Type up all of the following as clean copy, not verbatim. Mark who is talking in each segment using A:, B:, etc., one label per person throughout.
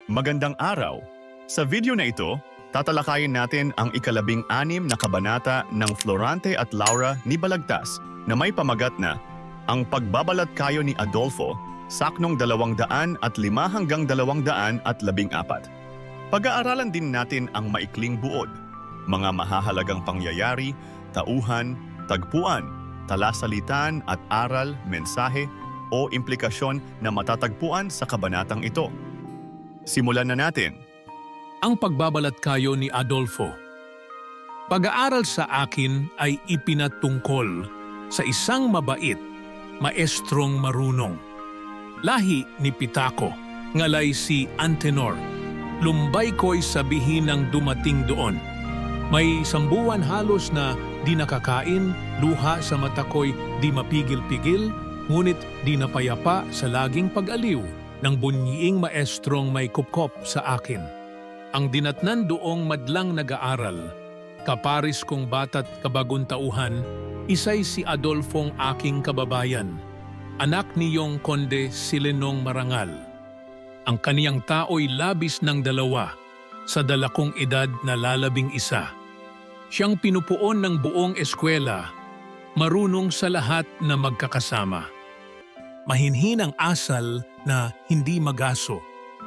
A: Magandang araw! Sa video na ito, tatalakayin natin ang ika-16 na kabanata ng Florante at Laura ni Balagtas na may pamagat na Ang Pagbabalat Kayo ni Adolfo, saknong 205 hanggang 214. Pag-aaralan din natin ang maikling buod, mga mahahalagang pangyayari, tauhan, tagpuan, talasalitan at aral, mensahe o implikasyon na matatagpuan sa kabanatang ito. Simulan na natin.
B: Ang Pagbabalat Kayo ni Adolfo. Pag-aaral sa akin ay ipinatungkol sa isang mabait, maestrong marunong. Lahi ni Pitaco, ngalay si Antenor. Lumbay ko'y sabihin ng dumating doon. May sambuan halos na di nakakain, luha sa mata ko'y di mapigil-pigil, ngunit di napayapa sa laging pag-aliw ng bunyiing maestrong may kupkop sa akin. Ang dinatnan doong madlang nag-aaral, kaparis kong bata't kabaguntauhan, isay si Adolfong aking kababayan, anak niyong Konde Silenong Marangal. Ang kaniyang tao'y labis ng 2, sa dalakong edad na 11. Siyang pinupuon ng buong eskwela, marunong sa lahat na magkakasama. Mahinhinang asal na hindi magaso,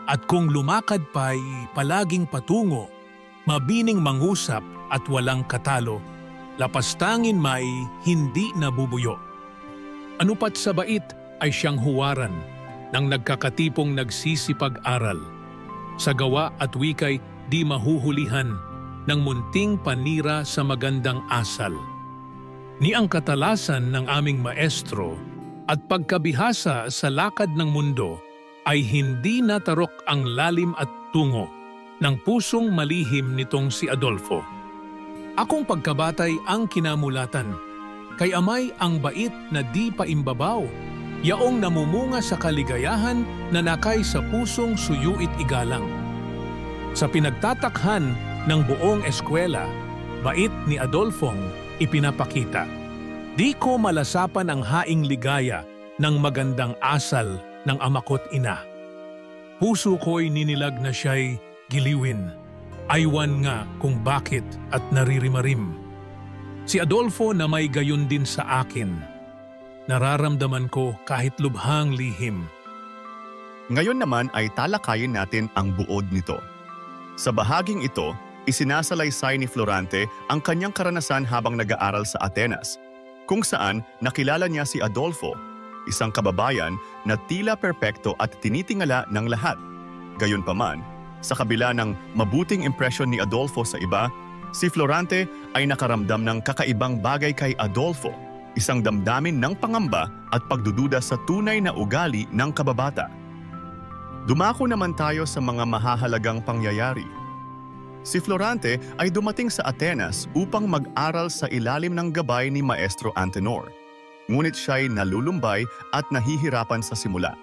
B: at kung lumakad pa'y palaging patungo, mabining mangusap at walang katalo, lapastangin may hindi nabubuyo. Anupat sa bait ay siyang huwaran ng nagkakatipong nagsisipag-aral. Sa gawa at wikay di mahuhulihan ng munting panira sa magandang asal. Ni ang katalasan ng aming maestro at pagkabihasa sa lakad ng mundo ay hindi natarok ang lalim at tungo ng pusong malihim nitong si Adolfo. Akong pagkabatay ang kinamulatan, kay amay ang bait na di paimbabaw, yaong namumunga sa kaligayahan na nakay sa pusong suyuit igalang. Sa pinagtatakhan ng buong eskwela, bait ni Adolfong ipinapakita. Di ko malasapan ang haing ligaya ng magandang asal ng amako't ina. Puso ko'y ninilag na siya'y giliwin. Aywan nga kung bakit at naririmarim. Si Adolfo na may gayon din sa akin. Nararamdaman ko kahit lubhang lihim.
A: Ngayon naman ay talakayin natin ang buod nito. Sa bahaging ito, isinasalaysay ni Florante ang kanyang karanasan habang nag-aaral sa Atenas, kung saan nakilala niya si Adolfo, isang kababayan na tila perpekto at tinitingala ng lahat. Gayunpaman, sa kabila ng mabuting impresyon ni Adolfo sa iba, si Florante ay nakaramdam ng kakaibang bagay kay Adolfo, isang damdamin ng pangamba at pagdududa sa tunay na ugali ng kababata. Dumako naman tayo sa mga mahahalagang pangyayari. Si Florante ay dumating sa Atenas upang mag-aral sa ilalim ng gabay ni Maestro Antenor. Ngunit siya'y nalulumbay at nahihirapan sa simula.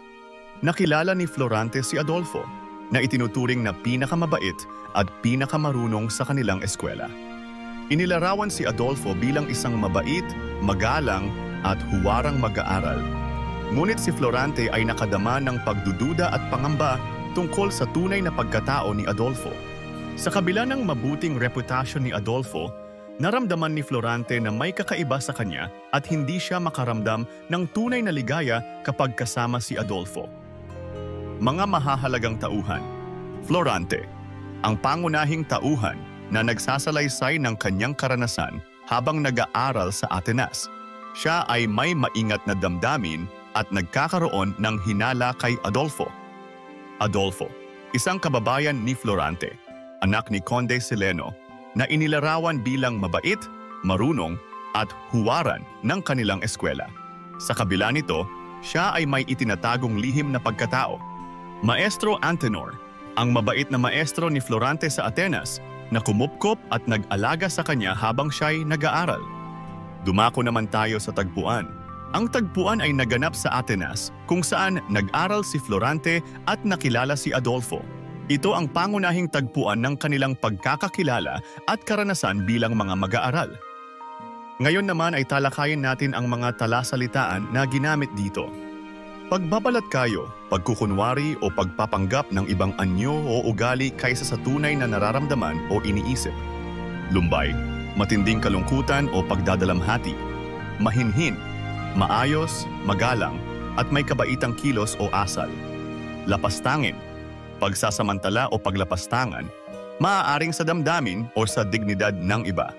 A: Nakilala ni Florante si Adolfo, na itinuturing na pinakamabait at pinakamarunong sa kanilang eskwela. Inilarawan si Adolfo bilang isang mabait, magalang at huwarang mag-aaral. Ngunit si Florante ay nakadama ng pagdududa at pangamba tungkol sa tunay na pagkatao ni Adolfo. Sa kabila ng mabuting reputasyon ni Adolfo, naramdaman ni Florante na may kakaiba sa kanya at hindi siya makaramdam ng tunay na ligaya kapag kasama si Adolfo. Mga mahahalagang tauhan. Florante, ang pangunahing tauhan na nagsasalaysay ng kanyang karanasan habang nag-aaral sa Atenas. Siya ay may maingat na damdamin at nagkakaroon ng hinala kay Adolfo. Adolfo, isang kababayan ni Florante, anak ni Conde Sileno, na inilarawan bilang mabait, marunong at huwaran ng kanilang eskwela. Sa kabila nito, siya ay may itinatagong lihim na pagkatao. Maestro Antenor, ang mabait na maestro ni Florante sa Atenas, na kumupkop at nag-alaga sa kanya habang siya'y nag-aaral. Dumako naman tayo sa tagpuan. Ang tagpuan ay naganap sa Atenas, kung saan nag-aral si Florante at nakilala si Adolfo. Ito ang pangunahing tagpuan ng kanilang pagkakakilala at karanasan bilang mga mag-aaral. Ngayon naman ay talakayin natin ang mga talasalitaan na ginamit dito. Pagbabalat kayo, pagkukunwari o pagpapanggap ng ibang anyo o ugali kaysa sa tunay na nararamdaman o iniisip. Lumbay, matinding kalungkutan o pagdadalamhati. Mahinhin, maayos, magalang, at may kabaitang kilos o asal. Lapastangin, pagsasamantala o paglapastangan, maaaring sa damdamin o sa dignidad ng iba.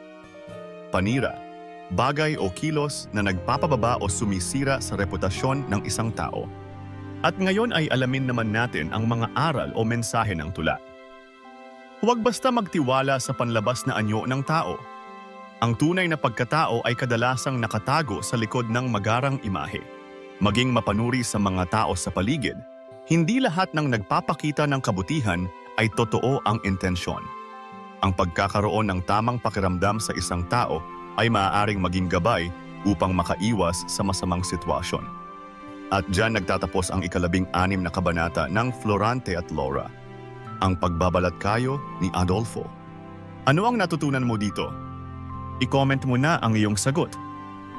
A: Panira, bagay o kilos na nagpapababa o sumisira sa reputasyon ng isang tao. At ngayon ay alamin naman natin ang mga aral o mensahe ng tula. Huwag basta magtiwala sa panlabas na anyo ng tao. Ang tunay na pagkatao ay kadalasang nakatago sa likod ng magarang imahe. Maging mapanuri sa mga tao sa paligid, hindi lahat ng nagpapakita ng kabutihan ay totoo ang intensyon. Ang pagkakaroon ng tamang pakiramdam sa isang tao ay maaaring maging gabay upang makaiwas sa masamang sitwasyon. At diyan nagtatapos ang 16 na kabanata ng Florante at Laura, ang pagbabalat kayo ni Adolfo. Ano ang natutunan mo dito? I-comment mo na ang iyong sagot.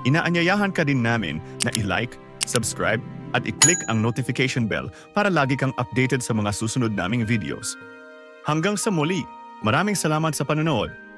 A: Inaanyayahan ka din namin na i-like, subscribe at i-click ang notification bell para lagi kang updated sa mga susunod naming videos. Hanggang sa muli, maraming salamat sa panonood.